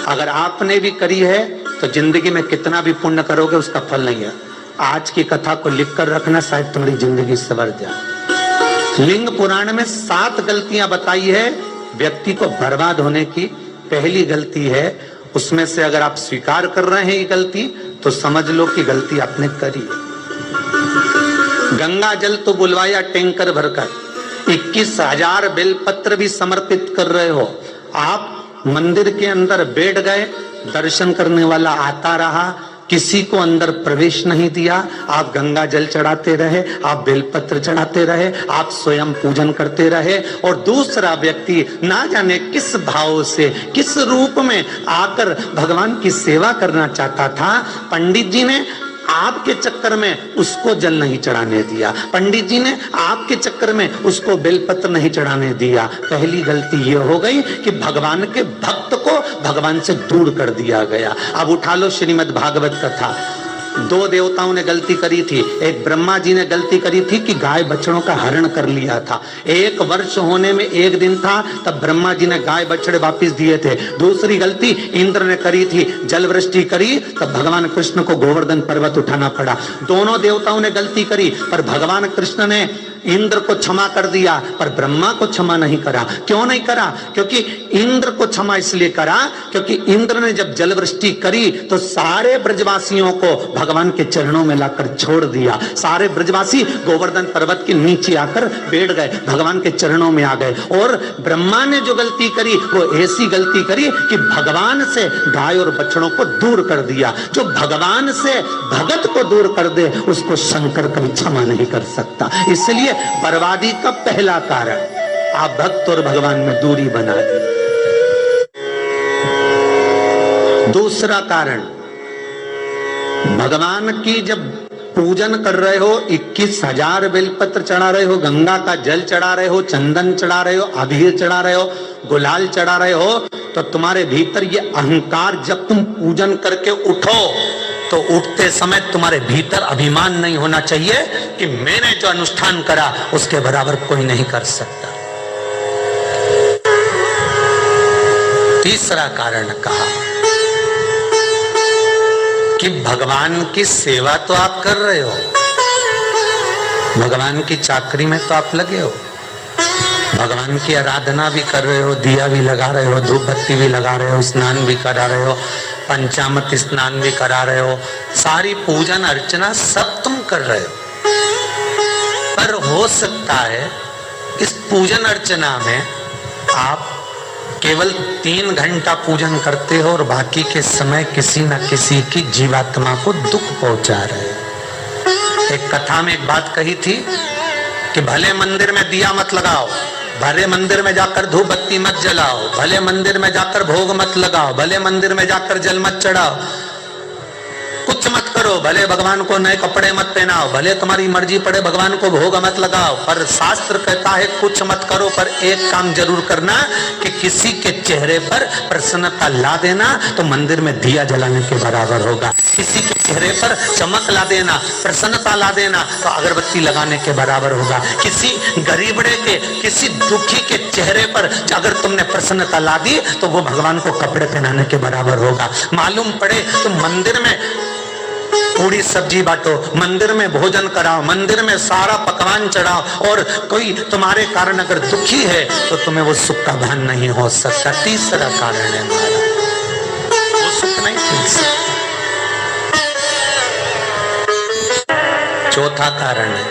अगर आपने भी करी है तो जिंदगी में कितना भी पुण्य करोगे उसका फल नहीं है। आज की कथा को लिख कर रखना, शायद तुम्हारी जिंदगी सवर जाए। लिंग पुराण में 7 गलतियां बताई है व्यक्ति को बर्बाद होने की। पहली गलती है, उसमें से अगर आप स्वीकार कर रहे हैं ये गलती तो समझ लो कि गलती आपने करी है। गंगा जल तो बुलवाया टैंकर भरकर, 21,000 बेलपत्र भी समर्पित कर रहे हो। आप मंदिर के अंदर बैठ गए, दर्शन करने वाला आता रहा, किसी को अंदर प्रवेश नहीं दिया। आप गंगा जल चढ़ाते रहे, आप बेलपत्र चढ़ाते रहे, आप स्वयं पूजन करते रहे, और दूसरा व्यक्ति ना जाने किस भाव से, किस रूप में आकर भगवान की सेवा करना चाहता था। पंडित जी ने आपके चक्कर में उसको जल नहीं चढ़ाने दिया, पंडित जी ने आपके चक्कर में उसको बेलपत्र नहीं चढ़ाने दिया। पहली गलती यह हो गई कि भगवान के भक्त को भगवान से दूर कर दिया गया। अब उठा लो श्रीमद् भागवत कथा। 2 देवताओं ने गलती करी थी। एक ब्रह्मा जी ने गलती करी थी कि गाय बछड़ों का हरण कर लिया था। 1 वर्ष होने में 1 दिन था तब ब्रह्मा जी ने गाय बछड़े वापस दिए थे। दूसरी गलती इंद्र ने करी थी, जल वृष्टि करी तब भगवान कृष्ण को गोवर्धन पर्वत उठाना पड़ा। दोनों देवताओं ने गलती करी, पर भगवान कृष्ण ने इंद्र को क्षमा कर दिया पर ब्रह्मा को क्षमा नहीं करा। क्यों नहीं करा? क्योंकि इंद्र को क्षमा इसलिए करा क्योंकि इंद्र ने जब जल वृष्टि करी तो सारे ब्रजवासियों को भगवान के चरणों में लाकर छोड़ दिया। सारे ब्रजवासी गोवर्धन पर्वत के नीचे आकर बैठ गए, भगवान के चरणों में आ गए। और ब्रह्मा ने जो गलती करी वो ऐसी गलती करी कि भगवान से गाय और बछड़ों को दूर कर दिया। जो भगवान से भगत को दूर कर दे उसको शंकर कभी क्षमा नहीं कर सकता। इसलिए बर्बादी का पहला कारण आप भक्त और भगवान में दूरी बना दी। दूसरा कारण, भगवान की जब पूजन कर रहे हो, 21,000 बेलपत्र चढ़ा रहे हो, गंगा का जल चढ़ा रहे हो, चंदन चढ़ा रहे हो, अबीर चढ़ा रहे हो, गुलाल चढ़ा रहे हो, तो तुम्हारे भीतर ये अहंकार, जब तुम पूजन करके उठो तो उठते समय तुम्हारे भीतर अभिमान नहीं होना चाहिए कि मैंने जो अनुष्ठान करा उसके बराबर कोई नहीं कर सकता। तीसरा कारण कहा कि भगवान की सेवा तो आप कर रहे हो, भगवान की चाकरी में तो आप लगे हो, भगवान की आराधना भी कर रहे हो, दिया भी लगा रहे हो, धूप बत्ती भी लगा रहे हो, स्नान भी करा रहे हो, पंचामृत स्नान भी करा रहे हो, सारी पूजन अर्चना सब तुम कर रहे हो। पर हो सकता है इस पूजन अर्चना में आप केवल 3 घंटा पूजन करते हो और बाकी के समय किसी न किसी की जीवात्मा को दुख पहुंचा रहे हो। एक कथा में एक बात कही थी कि भले मंदिर में दिया मत लगाओ, भले मंदिर में जाकर धूप बत्ती मत जलाओ, भले मंदिर में जाकर भोग मत लगाओ, भले मंदिर में जाकर जल मत चढ़ाओ, कुछ मत करो, भले भगवान को नए कपड़े मत पहनाओ, भले तुम्हारी मर्जी पड़े भगवान को भोग मत लगाओ, पर शास्त्र कहता है कुछ मत करो, पर एक काम जरूर करना कि किसी के चेहरे पर प्रसन्नता ला देना तो मंदिर में दिया जलाने के बराबर होगा। किसी के चेहरे पर चमक ला देना, प्रसन्नता ला देना तो अगरबत्ती लगाने के बराबर होगा। किसी गरीबड़े के, किसी दुखी के चेहरे पर अगर तुमने प्रसन्नता ला दी तो वो भगवान को कपड़े पहनाने के बराबर होगा। मालूम पड़े तो मंदिर में पूरी सब्जी बांटो, मंदिर में भोजन कराओ, मंदिर में सारा पकवान चढ़ाओ, और कोई तुम्हारे कारण अगर दुखी है तो तुम्हें वो सुख का भान नहीं हो सकता। तीसरा कारण है वो सुख नहीं मिल सकता। चौथा कारण है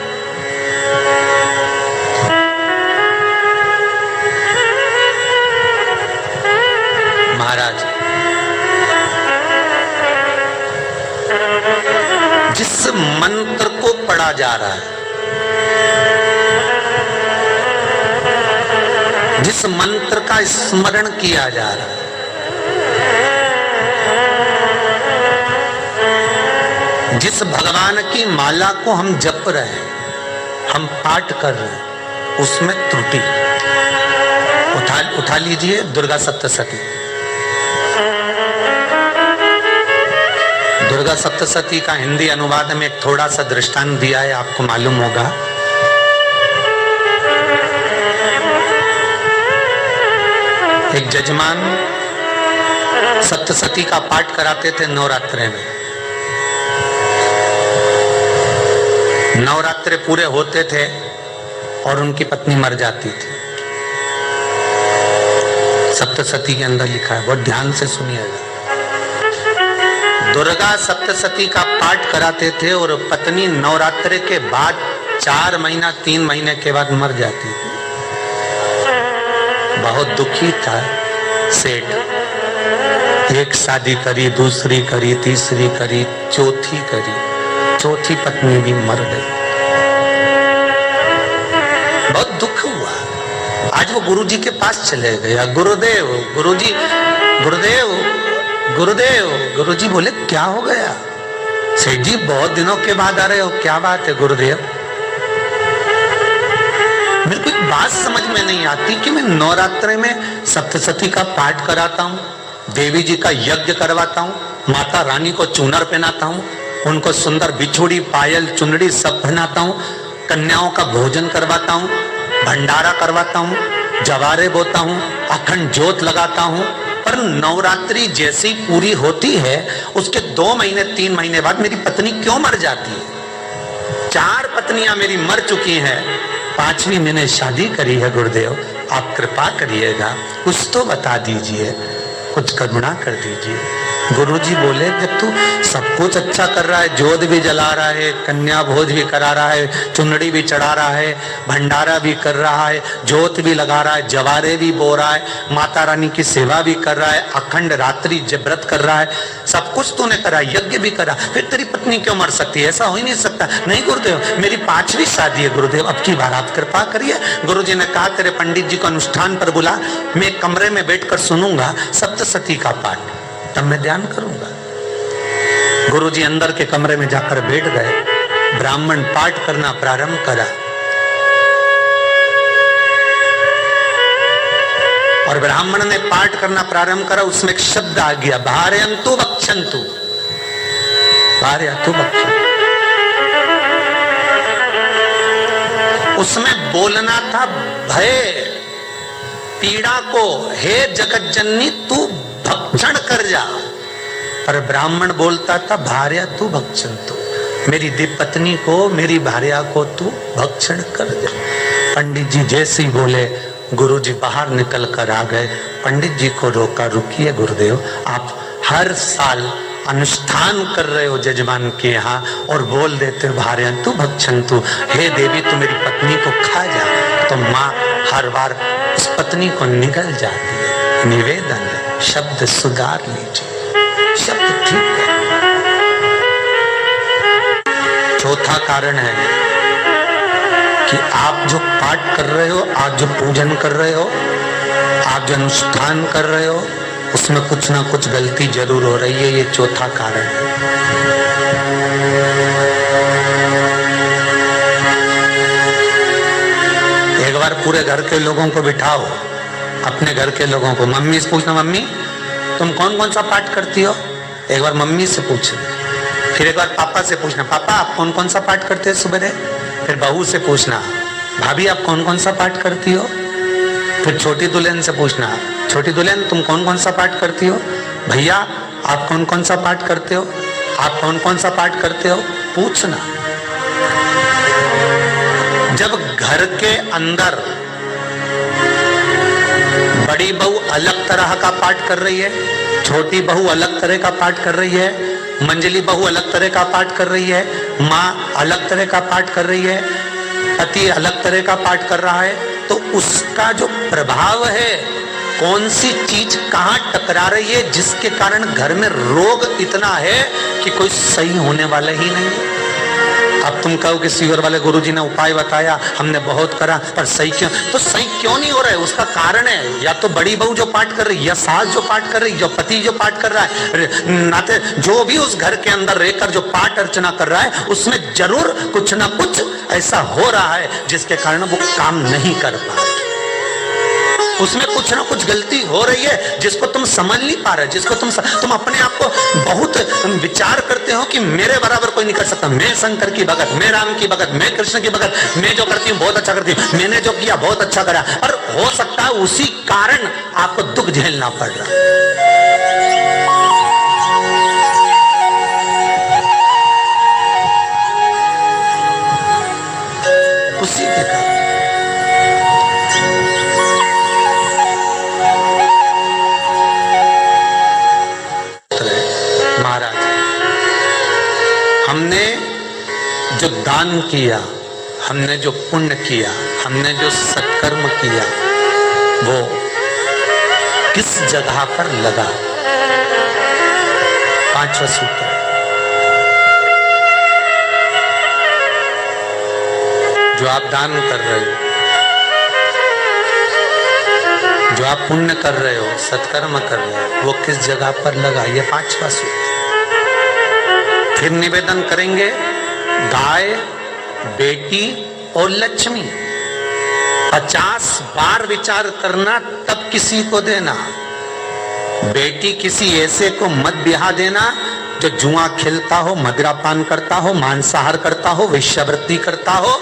महाराज, जिस मंत्र को पढ़ा जा रहा है, जिस मंत्र का स्मरण किया जा रहा है, जिस भगवान की माला को हम जप रहे हैं, हम पाठ कर रहे हैं, उसमें त्रुटि। उठा लीजिए दुर्गा सप्तशती। दुर्गा सप्तशती का हिंदी अनुवाद में एक थोड़ा सा दृष्टांत दिया है, आपको मालूम होगा। एक जजमान सप्तशती का पाठ कराते थे नवरात्रे में। नवरात्रे पूरे होते थे और उनकी पत्नी मर जाती थी। सप्तशती के अंदर लिखा है, बहुत ध्यान से सुनिएगा। दुर्गा सप्तशती का पाठ कराते थे और पत्नी नवरात्रे के बाद 4 महीना 3 महीने के बाद मर जाती थी। बहुत दुखी था सेठ। एक शादी करी, दूसरी करी, तीसरी करी, चौथी करी, चौथी पत्नी भी मर गई। बहुत दुख हुआ। आज वो गुरुजी के पास चले गया, गुरुदेव, गुरुजी, गुरुदेव, गुरुदेव। गुरुजी बोले क्या हो गया? सेठ जी बहुत दिनों के बाद आ रहे हो, क्या बात है गुरुदेव? मेरे को एक बात समझ में नहीं आती कि मैं नवरात्रि में सप्तशती का पाठ कराता हूँ, देवी जी का यज्ञ करवाता हूँ, माता रानी को चूनर पहनाता हूँ, उनको सुंदर बिछुड़ी, पायल, चुनरी सब पहनाता हूँ, कन्याओं का भोजन करवाता हूँ, भंडारा करवाता हूँ, जवारे बोता हूँ, अखंड ज्योत लगाता हूँ, पर नवरात्रि जैसी पूरी होती है उसके 2 महीने 3 महीने बाद मेरी पत्नी क्यों मर जाती है? 4 पत्नियां मेरी मर चुकी हैं, 5वीं मैंने शादी करी है। गुरुदेव आप कृपा करिएगा, कुछ तो बता दीजिए, कुछ करुणा कर दीजिए। गुरुजी बोले जब तू सब कुछ अच्छा कर रहा है, ज्योत भी जला रहा है, कन्या भोज भी करा रहा है, चुनरी भी चढ़ा रहा है, भंडारा भी कर रहा है, ज्योत भी लगा रहा है, जवारे भी बो रहा है, माता रानी की सेवा भी कर रहा है, अखंड रात्रि व्रत कर रहा है, सब कुछ तूने करा, यज्ञ भी करा, फिर तेरी पत्नी क्यों मर सकती है? ऐसा हो ही नहीं सकता। नहीं गुरुदेव, मेरी 5वीं शादी है गुरुदेव, अब की बार आप कृपा करिए। गुरुजी ने कहा तेरे पंडित जी को अनुष्ठान पर बुला, मैं कमरे में बैठकर सुनूंगा सप्तशती का पाठ, तब मैं ध्यान करूंगा। गुरुजी अंदर के कमरे में जाकर बैठ गए, ब्राह्मण पाठ करना प्रारंभ करा और ब्राह्मण ने पाठ करना प्रारंभ करा। उसमें एक शब्द आ गया, भार्यन्तु भक्षन्तु, भार्यन्तु भक्षन्तु। उसमें बोलना था भय पीड़ा को, हे जगत जननी तू भक्षण कर जा, पर ब्राह्मण बोलता था भार्या तू भक्षन्तु, मेरी दिव्य पत्नी को, मेरी भार्या को तू भक्षण कर दे। पंडित जी जैसे ही बोले गुरुजी बाहर निकल कर आ गए। पंडित जी को रोका, रुकिए गुरुदेव, आप हर साल अनुष्ठान कर रहे हो जजमान के यहाँ और बोल देते हो भार्यन्तु भक्षन्तु, हे देवी तू मेरी पत्नी को खा जा, तो माँ हर बार उस पत्नी को निगल जाती है। निवेदन है, शब्द सुधार लीजिए, शब्द ठीक है। चौथा कारण है कि आप जो पाठ कर रहे हो, आप जो पूजन कर रहे हो, आप जो अनुष्ठान कर रहे हो, उसमें कुछ ना कुछ गलती जरूर हो रही है। ये चौथा कारण है। एक बार पूरे घर के लोगों को बिठाओ, अपने घर के लोगों को, मम्मी से पूछना मम्मी तुम कौन कौन सा पाठ करती हो? एक बार मम्मी से पूछना, फिर एक बार पापा से पूछना, पापा आप कौन कौन सा पाठ करते हैं सुबह? फिर बहू से पूछना, भाभी आप कौन कौन सा पाठ करती हो? फिर छोटी दुल्हन से पूछना, छोटी दुल्हन तुम कौन कौन सा पाठ करती हो? भैया आप कौन कौन सा पाठ करते हो? आप कौन कौन सा पाठ करते हो? पूछना। जब घर के अंदर बड़ी बहू अलग तरह का पाठ कर रही है, छोटी बहू अलग तरह का पाठ कर रही है, मंजली बहू अलग तरह का पाठ कर रही है, माँ अलग तरह का पाठ कर रही है, पति अलग तरह का पाठ कर रहा है, तो उसका जो प्रभाव है, कौन सी चीज कहाँ टकरा रही है, जिसके कारण घर में रोग इतना है कि कोई सही होने वाला ही नहीं है। अब तुम कहो कि सीवर वाले गुरुजी ने उपाय बताया, हमने बहुत करा, पर सही क्यों? तो सही क्यों नहीं हो रहा है? उसका कारण है या तो बड़ी बहू जो पाठ कर रही है, या सास जो पाठ कर रही है, जो पति जो पाठ कर रहा है, नाते जो भी उस घर के अंदर रहकर जो पाठ अर्चना कर रहा है, उसमें जरूर कुछ ना कुछ ऐसा हो रहा है जिसके कारण वो काम नहीं कर पा रहा। उसमें कुछ ना कुछ गलती हो रही है जिसको तुम समझ नहीं पा रहे, जिसको तुम अपने आप को बहुत विचार करते हो कि मेरे बराबर कोई नहीं कर सकता, मैं शंकर की भगत, मैं राम की भगत, मैं कृष्ण की भगत, मैं जो करती हूँ बहुत अच्छा करती हूँ, मैंने जो किया बहुत अच्छा करा, और हो सकता है उसी कारण आपको दुख झेलना पड़ रहा है। हमने जो दान किया, हमने जो पुण्य किया, हमने जो सत्कर्म किया, वो किस जगह पर लगा? पांचवा सूत्र। जो आप दान कर रहे हो, जो आप पुण्य कर रहे हो, सत्कर्म कर रहे हो, वो किस जगह पर लगा? ये पांचवा सूत्र। फिर निवेदन करेंगे, गाय, बेटी और लक्ष्मी 50 बार विचार करना, तब किसी को देना। बेटी किसी ऐसे को मत ब्याह देना जो जुआ खेलता हो, मदिरापान करता हो, मांसाहार करता हो, वेश्यावृत्ति करता हो।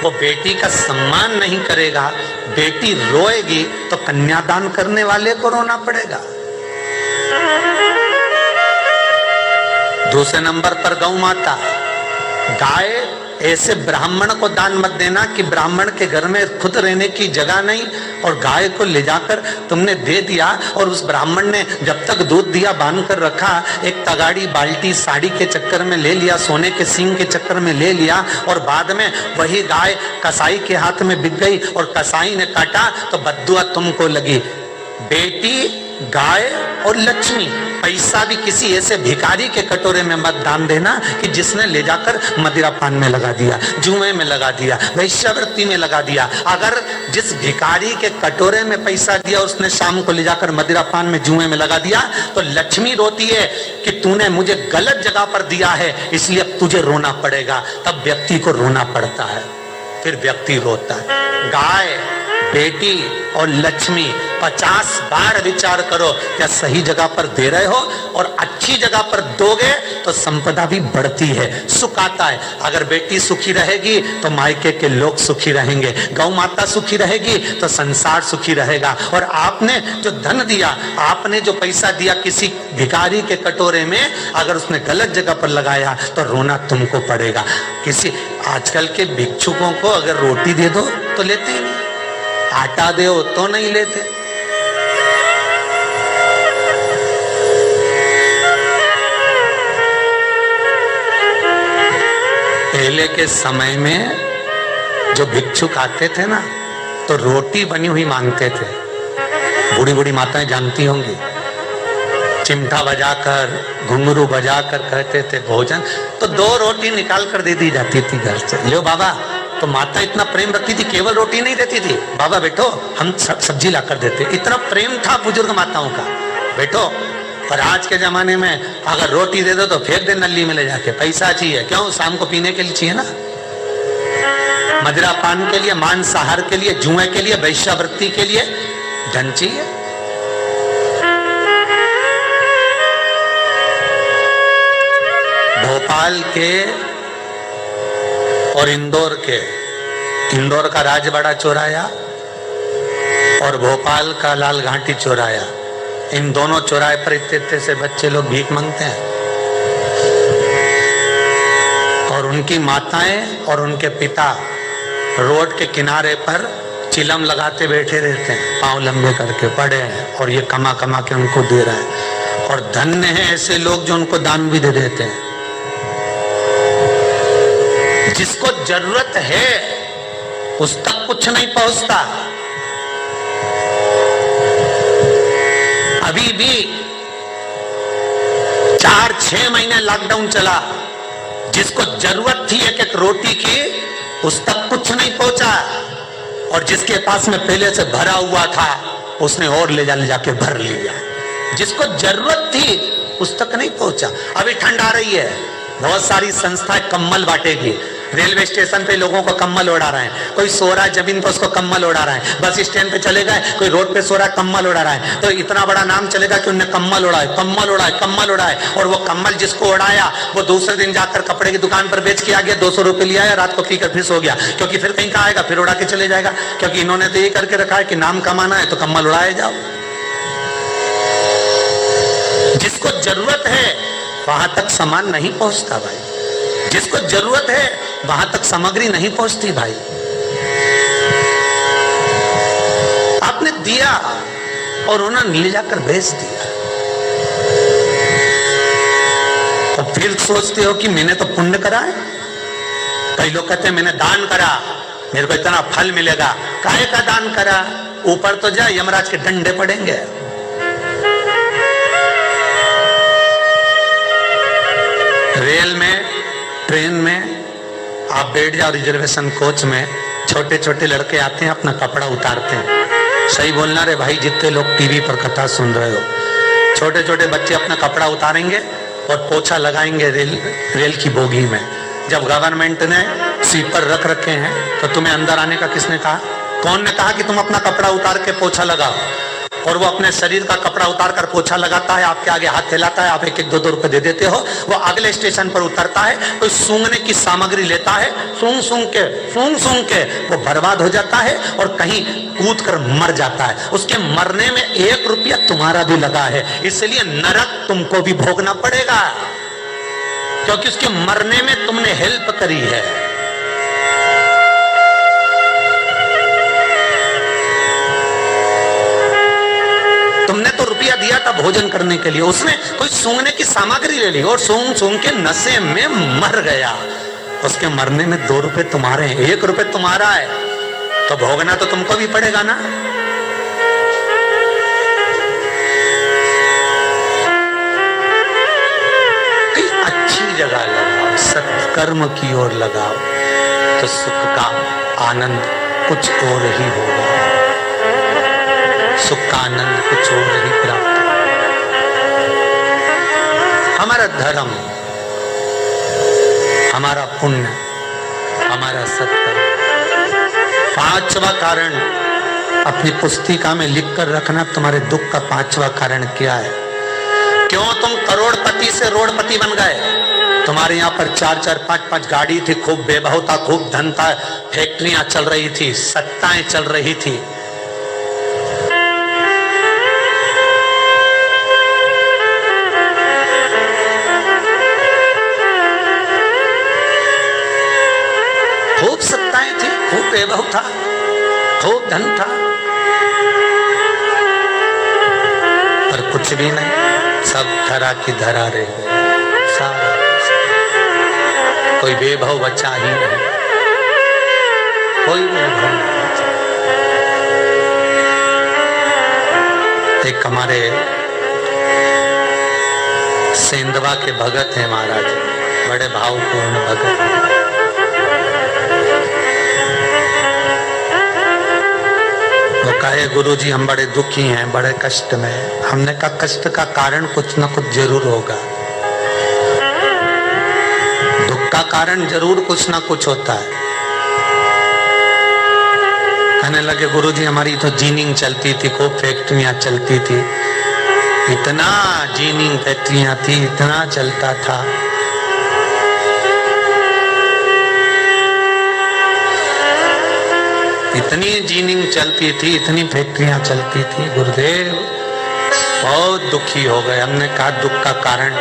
वो बेटी का सम्मान नहीं करेगा। बेटी रोएगी तो कन्यादान करने वाले को रोना पड़ेगा। दूसरे नंबर पर गौ माता। गाय ऐसे ब्राह्मण को दान मत देना कि ब्राह्मण के घर में खुद रहने की जगह नहीं और गाय को ले जाकर तुमने दे दिया और उस ब्राह्मण ने जब तक दूध दिया बांध कर रखा, एक तगाड़ी बाल्टी साड़ी के चक्कर में ले लिया, सोने के सींग के चक्कर में ले लिया और बाद में वही गाय कसाई के हाथ में बिक गई और कसाई ने काटा तो बद्दुआ तुमको लगी। बेटी, गाय और लक्ष्मी, पैसा भी किसी ऐसे भिखारी के कटोरे में मत दान देना कि जिसने ले जाकर मदिरापान में लगा दिया, जुए में लगा दिया, वेश्यावृत्ति में लगा दिया। अगर जिस भिखारी के कटोरे में पैसा दिया उसने शाम को ले जाकर मदिरापान में, जुए में लगा दिया, तो लक्ष्मी रोती है कि तूने मुझे गलत जगह पर दिया है, इसलिए अब तुझे रोना पड़ेगा। तब व्यक्ति को रोना पड़ता है, फिर व्यक्ति रोता है। गाय, बेटी और लक्ष्मी 50 बार विचार करो, क्या सही जगह पर दे रहे हो? और अच्छी जगह पर दोगे तो संपदा भी बढ़ती है, सुख आता है। अगर बेटी सुखी रहेगी तो मायके के लोग सुखी रहेंगे, गौ माता सुखी रहेगी तो संसार सुखी रहेगा। और आपने जो धन दिया, आपने जो पैसा दिया किसी भिखारी के कटोरे में, अगर उसने गलत जगह पर लगाया तो रोना तुमको पड़ेगा। किसी आजकल के भिक्षुकों को अगर रोटी दे दो तो लेते ही नहीं, आटा दे तो नहीं लेते। पहले के समय में जो भिक्षुक आते थे ना, तो रोटी बनी हुई मांगते थे। बूढ़ी बूढ़ी माताएं जानती होंगी, चिमटा बजाकर, घुंघरू बजाकर कहते थे भोजन, तो 2 रोटी निकाल कर दे दी जाती थी घर से। लो बाबा, तो माता इतना प्रेम रखती थी, केवल रोटी नहीं देती थी, बाबा बैठो हम सब्जी ला कर देते। इतना प्रेम था बुजुर्ग माताओं का, बैठो। और आज के जमाने में अगर रोटी दे दो तो फेंक दे नली में ले जाके, पैसा चाहिए। क्यों? शाम को पीने के लिए चाहिए ना, मदिरा पान के लिए, मांसाहार के लिए, जुए के लिए, वेश्यावृत्ति के लिए धन चाहिए। भोपाल के और इंदौर का राजवाड़ा चौराया और भोपाल का लाल घाटी चौराया, इन दोनों चौराहे पर इतने से बच्चे लोग भीख मांगते हैं और उनकी माताएं और उनके पिता रोड के किनारे पर चिलम लगाते बैठे रहते हैं, पांव लंबे करके पड़े हैं और ये कमा कमा के उनको दे रहे हैं। और धन्य है ऐसे लोग जो उनको दान भी दे देते हैं। जिसको जरूरत है उस तक कुछ नहीं पहुंचता। अभी भी 4-6 महीने लॉकडाउन चला, जिसको जरूरत थी एक रोटी की उस तक कुछ नहीं पहुंचा, और जिसके पास में पहले से भरा हुआ था उसने और ले जाके भर लिया। जिसको जरूरत थी उस तक नहीं पहुंचा। अभी ठंड आ रही है, बहुत सारी संस्थाएं कंबल बांटेगी। रेलवे स्टेशन पे लोगों को कंबल उड़ा रहे हैं, कोई सो रहा है जमीन पर उसको कंबल उड़ा रहा है, बस स्टैंड पे चले गए कोई रोड पे सो रहा है कंबल उड़ा रहा है, तो इतना बड़ा नाम चलेगा कि उन्हें कंबल उड़ाए, कंबल उड़ाए, कंबल उड़ाए। और वो कंबल जिसको उड़ाया वो दूसरे दिन जाकर कपड़े की दुकान पर बेच के आ गया, 200 रुपए लिया है, रात को पीकर फिर सो गया, क्योंकि फिर कहीं का आएगा फिर उड़ा के चले जाएगा, क्योंकि इन्होंने तो ये करके रखा है कि नाम कमाना है तो कंबल उड़ाए जाओ। जिसको जरूरत है वहां तक सामान नहीं पहुंचता भाई, जिसको जरूरत है वहां तक सामग्री नहीं पहुंचती भाई। आपने दिया और उन्होंने ले जाकर बेच दिया। और फिर सोचते हो कि मैंने तो पुण्य करा है। कई लोग कहते हैं मैंने दान करा, मेरे को इतना फल मिलेगा। काहे का दान करा? ऊपर तो जा, यमराज के डंडे पड़ेंगे। रेल में, ट्रेन में आप बैठ जाओ, रिजर्वेशन कोच में, छोटे छोटे लड़के आते हैं, अपना कपड़ा उतारते हैं। सही बोलना रे भाई, जितने लोग टीवी पर कथा सुन रहे हो, छोटे छोटे बच्चे अपना कपड़ा उतारेंगे और पोछा लगाएंगे रेल की बोगी में। जब गवर्नमेंट ने स्वीपर रख रखे हैं तो तुम्हें अंदर आने का किसने कहा? कौन ने कहा कि तुम अपना कपड़ा उतार के पोछा लगाओ? और वो अपने शरीर का कपड़ा उतार कर पोछा लगाता है, आपके आगे हाथ फैलाता है, आप एक एक दो दो रुपए दे देते हो। वो अगले स्टेशन पर उतरता है, कोई सूंघने की सामग्री लेता है, सूंघ सूंघ के वो बर्बाद हो जाता है और कहीं कूद कर मर जाता है। उसके मरने में 1 रुपया तुम्हारा भी लगा है, इसलिए नरक तुमको भी भोगना पड़ेगा, क्योंकि उसके मरने में तुमने हेल्प करी है। तुमने तो रुपया दिया था भोजन करने के लिए, उसने कोई सूंघने की सामग्री ले ली और सूंघ सूंघ के नशे में मर गया। उसके मरने में 2 रुपए तुम्हारे हैं, 1 रुपए तुम्हारा है, तो भोगना तो तुमको भी पड़ेगा ना। कहीं अच्छी जगह लगाओ, सत्कर्म की ओर लगाओ, तो सुख का आनंद कुछ और ही होगा, सुख का आनंद कुछ और ही प्राप्त होगा। हमारा धर्म, हमारा पुण्य, हमारा सत्कर्म। 5वां कारण अपनी पुस्तिका में लिख कर रखना, तुम्हारे दुख का 5वां कारण क्या है? क्यों तुम करोड़पति से रोड़पति बन गए? तुम्हारे यहाँ पर 4-4, 5-5 गाड़ी थी, खूब वैभव था, खूब धन था, फैक्ट्रियां चल रही थी, सत्ताएं चल रही थी। खूब सत्ताएं थी, खूब वैभव था, खूब धन था, पर कुछ भी नहीं, सब धरा की धरा रह गए। सारा कोई वैभव बचा ही नहीं, कोई वैभव नहीं बचा। एक हमारे सेंधवा के भगत हैं महाराज, बड़े भावपूर्ण भगत। वो कहे गुरुजी हम बड़े दुखी हैं, बड़े कष्ट में। हमने कहा कष्ट का कारण कुछ ना कुछ जरूर होगा, दुख का कारण जरूर कुछ ना कुछ होता है। कहने लगे गुरुजी हमारी तो जीनिंग चलती थी, खूब फैक्ट्रियां चलती थी, इतना जीनिंग फैक्ट्रियां थी, इतना चलता था। इतनी जीनिंग चलती थी, इतनी फैक्ट्रियां चलती थी, गुरुदेव बहुत दुखी हो गए। हमने कहा दुख का कारण,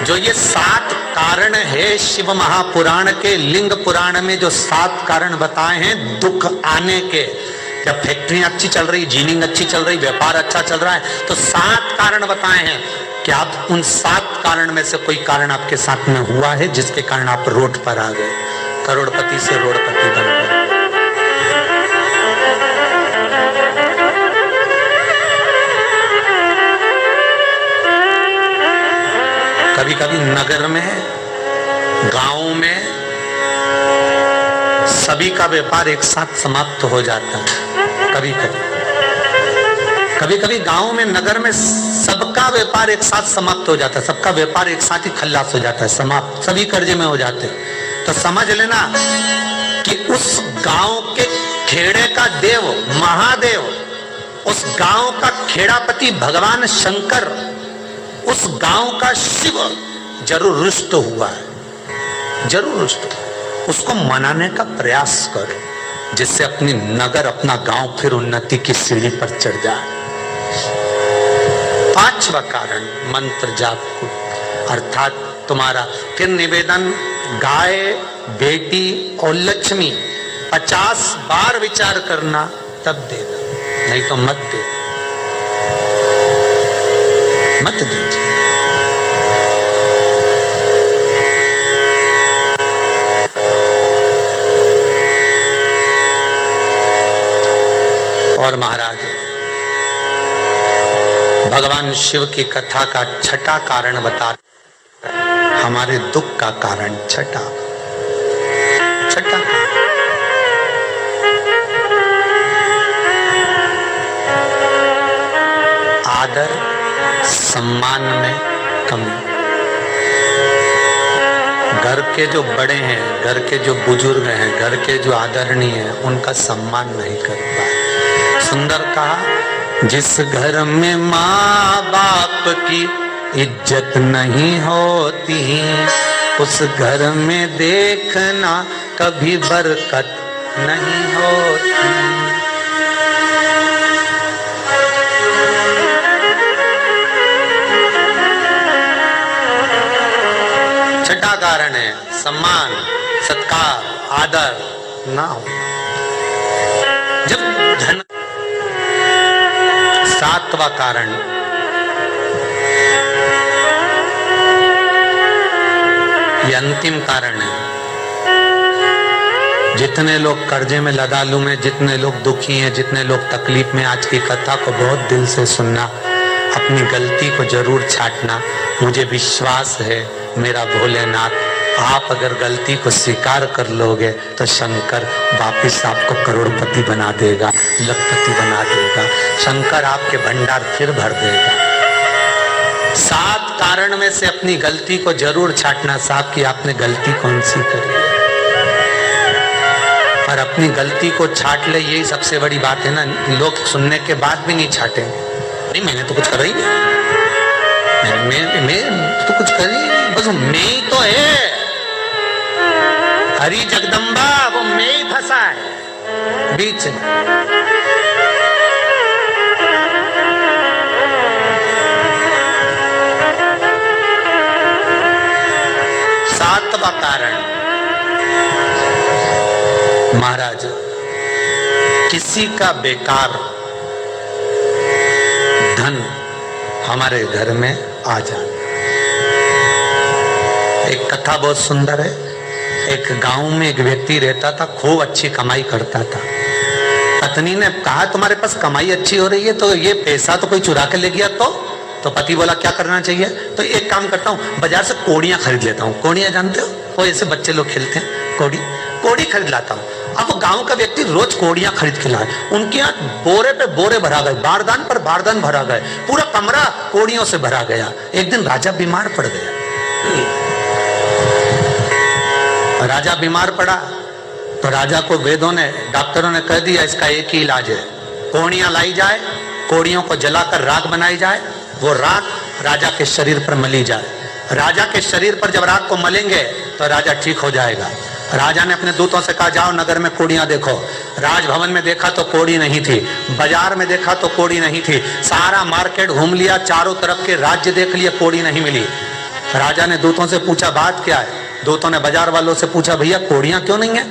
जो ये 7 कारण है शिव महापुराण के, लिंग पुराण में जो 7 कारण बताए हैं दुख आने के। जब फैक्ट्रियां अच्छी चल रही, जीनिंग अच्छी चल रही, व्यापार अच्छा चल रहा है, तो 7 कारण बताए हैं। क्या आप उन 7 कारण में से कोई कारण आपके साथ में हुआ है जिसके कारण आप रोड पर आ गए, करोड़पति से रोड़पति बन गए? कभी कभी नगर में, गांव में सभी का व्यापार एक साथ समाप्त हो जाता है। कभी कभी गांव में, नगर में सबका व्यापार एक साथ समाप्त हो जाता है, सबका व्यापार एक साथ ही खल्लास हो जाता है, समाप्त, सभी कर्जे में हो जाते हैं। तो समझ लेना कि उस गांव के खेड़े का देव महादेव, उस गांव का खेड़ापति भगवान शंकर, उस गांव का शिव जरूर रुष्ट हुआ है, जरूर रुष्ट। उसको मनाने का प्रयास करो, जिससे अपनी नगर, अपना गांव फिर उन्नति की सीढ़ी पर चढ़ जाए। 5वां कारण मंत्र जाप को, अर्थात तुम्हारा फिर निवेदन, गाय, बेटी और लक्ष्मी 50 बार विचार करना, तब देना, नहीं तो मत दे, मत दीजिए। और महाराज भगवान शिव की कथा का छठा कारण बता, हमारे दुख का कारण छठा आदर सम्मान में कमी। घर के जो बड़े हैं, घर के जो बुजुर्ग हैं, घर के जो आदरणीय हैं, उनका सम्मान नहीं कर पाए। सुंदर कहा, जिस घर में माँ बाप की इज्जत नहीं होती, उस घर में देखना कभी बरकत नहीं होती। छठा कारण है सम्मान, सत्कार, आदर ना हो। जब धन। सातवां कारण ये अंतिम कारण है। जितने लोग कर्जे में, लदालू में, जितने लोग दुखी हैं, जितने लोग तकलीफ में, आज की कथा को बहुत दिल से सुनना, अपनी गलती को जरूर छांटना। मुझे विश्वास है मेरा भोलेनाथ, आप अगर गलती को स्वीकार कर लोगे तो शंकर वापिस आपको करोड़पति बना देगा, लखपति बना देगा। शंकर आपके भंडार फिर भर देगा। 7 कारण में से अपनी गलती को जरूर छांटना साहब कि आपने गलती कौन सी करी, और अपनी गलती को छांट ले, यही सबसे बड़ी बात है ना। लोग सुनने के बाद भी नहीं छाटेंगे, नहीं मैंने तो कुछ करा ही नहीं, मैं तो कुछ कर ही नहीं, बस मैं ही तो है। हरी जगदम्बा वो मैं ही फंसा है बीच में। सातवां कारण महाराज, किसी का बेकार धन हमारे घर में आ जाए। एक कथा बहुत सुंदर है। एक गांव में एक व्यक्ति रहता था, खूब अच्छी कमाई करता था। पत्नी ने कहा तुम्हारे पास कमाई अच्छी हो रही है तो ये पैसा तो कोई चुरा के ले गया तो पति बोला क्या करना चाहिए, तो एक काम करता हूँ बाजार से कोड़ियां खरीद लेता हूँ। कोड़ियां जानते हो, वो ऐसे बच्चे लोग खेलते हैं, कोड़ी खरीद लाता हूँ। अब वो गांव का व्यक्ति रोज कोड़ियां खरीद के लाए। उनके यहाँ बोरे पे बोरे भरा गए, बारदान पर बारदान भरा गए, पूरा कमरा कोड़ियों से भरा गया। एक दिन राजा बीमार पड़ गया। राजा बीमार पड़ा तो राजा को वेदों ने, डॉक्टरों ने कह दिया इसका एक ही इलाज है, कोड़ियां लाई जाए, कोड़ियों को जलाकर राख बनाई जाए, वो राख राजा के शरीर पर मली जाए। राजा के शरीर पर जब राख को मलेंगे तो राजा ठीक हो जाएगा। राजा ने अपने दूतों से कहा जाओ नगर में कोड़ियां देखो। राजभवन में देखा तो कोड़ी नहीं थी, बाजार में देखा तो कोड़ी नहीं थी, सारा मार्केट घूम लिया, चारों तरफ के राज्य देख लिए, कोड़ी नहीं मिली। राजा ने दूतों से पूछा बात क्या है। दूतों ने बाजार वालों से पूछा भैया कोड़ियां क्यों नहीं है।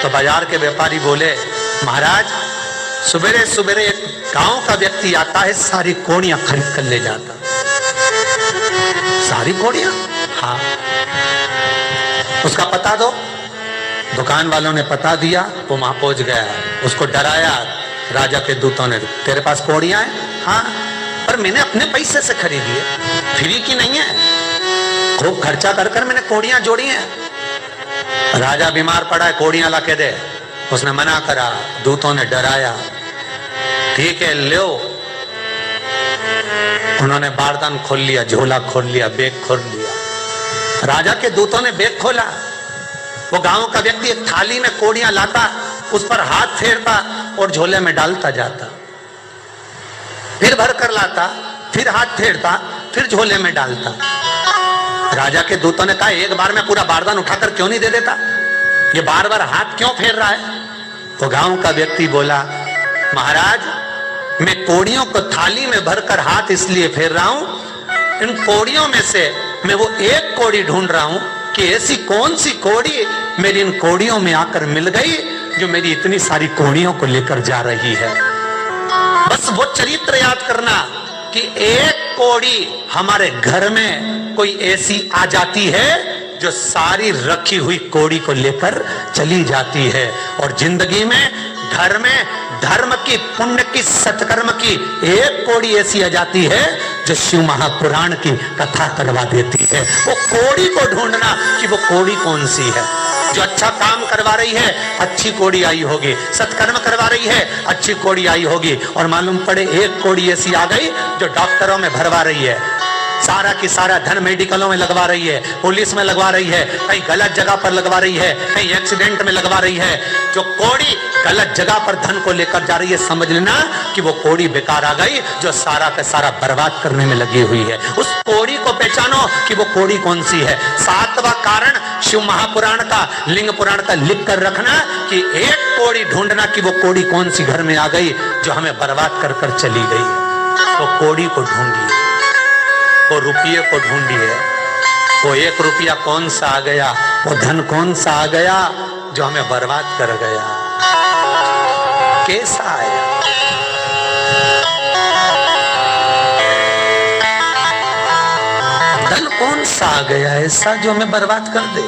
तो बाजार के व्यापारी बोले महाराज सुबेरे सुबेरे एक गांव का व्यक्ति आता है, सारी कोड़ियां खरीद कर ले जाता। सारी कोड़ियां? हाँ। उसका पता दो। दुकान वालों ने पता दिया, वो वहां पहुंच गया, उसको डराया। राजा के दूतों ने तेरे पास कोड़ियां हैं? हाँ, पर मैंने अपने पैसे से खरीदी है, फ्री की नहीं है, खूब खर्चा कर कर मैंने कोड़ियां जोड़ी हैं। राजा बीमार पड़ा है, कोड़ियां ला के दे। उसने मना करा, दूतों ने डराया। ठीक है लो। उन्होंने बारदान खोल लिया, झोला खोल लिया, बैग खोल लिया। राजा के दूतों ने बैग खोला। वो गांव का व्यक्ति एक थाली में कोड़ियां लाता, उस पर हाथ फेरता और झोले में डालता जाता, फिर भर कर लाता, फिर हाथ फेरता, फिर झोले में डालता। राजा के दूतों ने कहा एक बार में पूरा बारदान उठाकर क्यों नहीं दे देता, ये बार बार हाथ क्यों फेर रहा है। वो गांव का व्यक्ति बोला महाराज मैं कोड़ियों को थाली में भरकर हाथ इसलिए फेर रहा हूं, इन कोड़ियों में से मैं वो एक कोड़ी ढूंढ रहा हूं कि ऐसी कौन सी कोड़ी मेरी इन कोड़ियों में आकर मिल गई जो मेरी इतनी सारी कोड़ियों को लेकर जा रही है। बस वो चरित्र याद करना कि एक कोड़ी हमारे घर में कोई ऐसी आ जाती है जो सारी रखी हुई कोड़ी को लेकर चली जाती है। और जिंदगी में, घर में धर्म की, पुण्य की, सत्कर्म की एक कौड़ी ऐसी आ जाती है जो शिव महापुराण की कथा करवा देती है। वो कौड़ी को ढूंढना कि वो कौड़ी कौन सी है। जो अच्छा काम करवा रही है अच्छी कौड़ी आई होगी, सत्कर्म करवा रही है अच्छी कौड़ी आई होगी, और मालूम पड़े एक कौड़ी ऐसी आ गई जो डॉक्टरों में भरवा रही है, सारा की सारा धन मेडिकलों में लगवा रही है, पुलिस में लगवा रही है, कहीं गलत जगह पर लगवा रही है, कहीं एक्सीडेंट में लगवा रही है। जो कौड़ी गलत जगह पर धन को लेकर जा रही है, समझ लेना कि वो कौड़ी बेकार आ गई जो सारा का सारा बर्बाद करने में लगी हुई है। उस कौड़ी को पहचानो कि वो कौड़ी कौन सी है। 7वां कारण शिव महापुराण का, लिंग पुराण का लिख कर रखना कि एक कौड़ी ढूंढना कि वो कौड़ी कौन सी घर में आ गई जो हमें बर्बाद कर कर चली गई। तो कौड़ी को ढूंढिए, वो रुपये को ढूंढिए, वो 1 रुपया कौन सा आ गया, वो धन कौन सा आ गया जो हमें बर्बाद कर गया, कैसा आया। धन कौन सा आ गया ऐसा जो हमें बर्बाद कर दे।